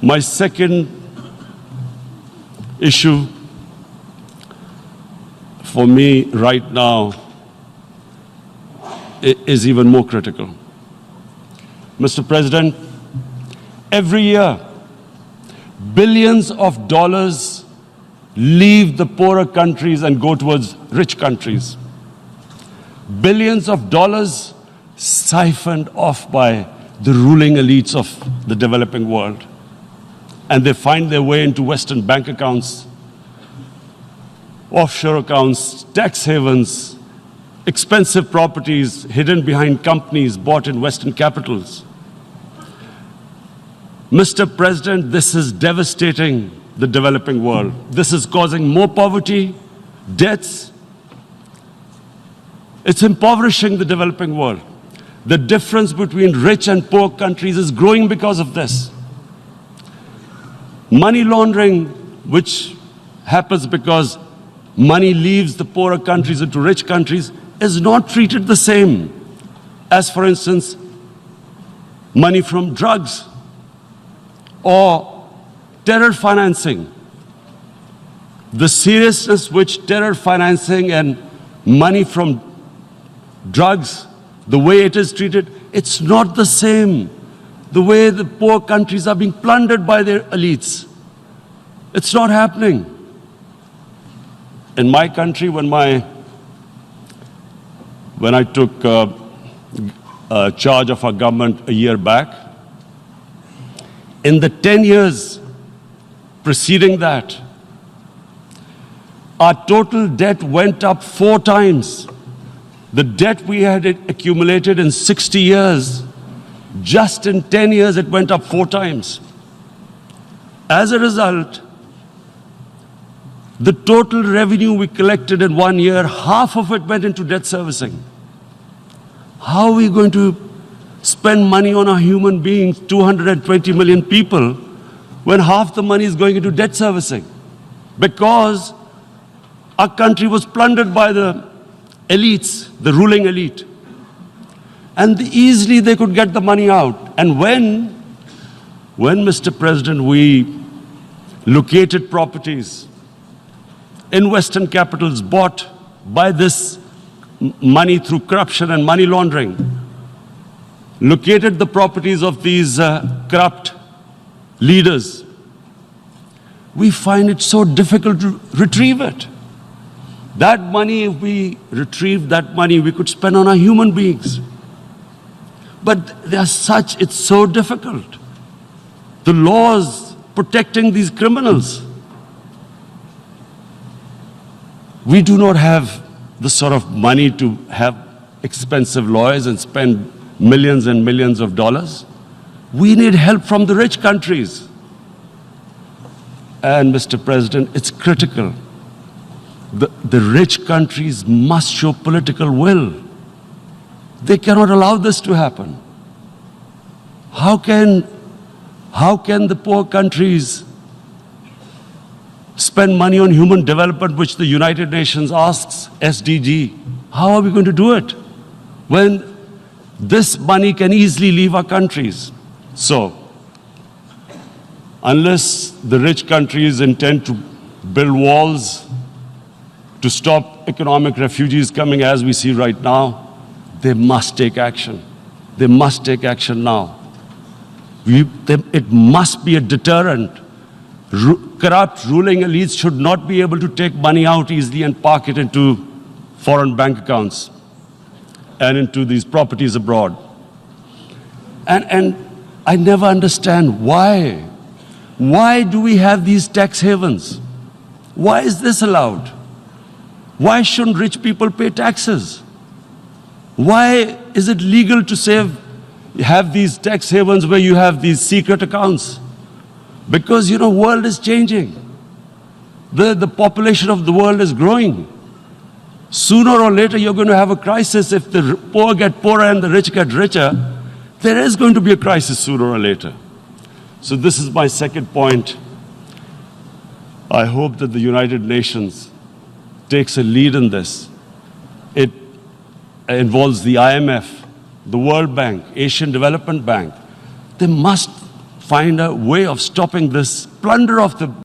My second issue for me right now is even more critical. Mr. President, every year, billions of dollars leave the poorer countries and go towards rich countries. Billions of dollars siphoned off by the ruling elites of the developing world. And they find their way into Western bank accounts, offshore accounts, tax havens, expensive properties hidden behind companies bought in Western capitals. Mr. President, this is devastating the developing world. This is causing more poverty, debts. It's impoverishing the developing world. The difference between rich and poor countries is growing because of this. Money laundering, which happens because money leaves the poorer countries into rich countries, is not treated the same as, for instance, money from drugs or terror financing. The seriousness which terror financing and money from drugs, the way it is treated, it's not the same. The way the poor countries are being plundered by their elites. It's not happening. In my country, when I took charge of our government a year back, in the 10 years preceding that, our total debt went up 4 times. The debt we had accumulated in 60 years, just in 10 years, it went up 4 times. As a result, the total revenue we collected in 1 year, half of it went into debt servicing. How are we going to spend money on our human beings, 220 million people, when half the money is going into debt servicing? Because our country was plundered by the elites, the ruling elite. And easily they could get the money out. And when, Mr. President, we located properties in Western capitals bought by this money through corruption and money laundering, located the properties of these corrupt leaders, we find it so difficult to retrieve it. That money, if we retrieved that money, we could spend on our human beings. But they are such, it's so difficult. The laws protecting these criminals. We do not have the sort of money to have expensive lawyers and spend millions and millions of dollars. We need help from the rich countries. And Mr. President, it's critical. The rich countries must show political will. They cannot allow this to happen. How can the poor countries spend money on human development, which the United Nations asks, SDG? How are we going to do it when this money can easily leave our countries? So, unless the rich countries intend to build walls to stop economic refugees coming as we see right now, they must take action. They must take action now. It must be a deterrent. Corrupt ruling elites should not be able to take money out easily and park it into foreign bank accounts and into these properties abroad. And I never understand why. Why do we have these tax havens? Why is this allowed? Why shouldn't rich people pay taxes? Why is it legal to have these tax havens where you have these secret accounts? Because, you know, world is changing. The population of the world is growing. Sooner or later, you're going to have a crisis. If the poor get poorer and the rich get richer, there is going to be a crisis sooner or later. So this is my second point. I hope that the United Nations takes a lead in this. It involves the IMF, the World Bank, Asian Development Bank. They must find a way of stopping this plunder of the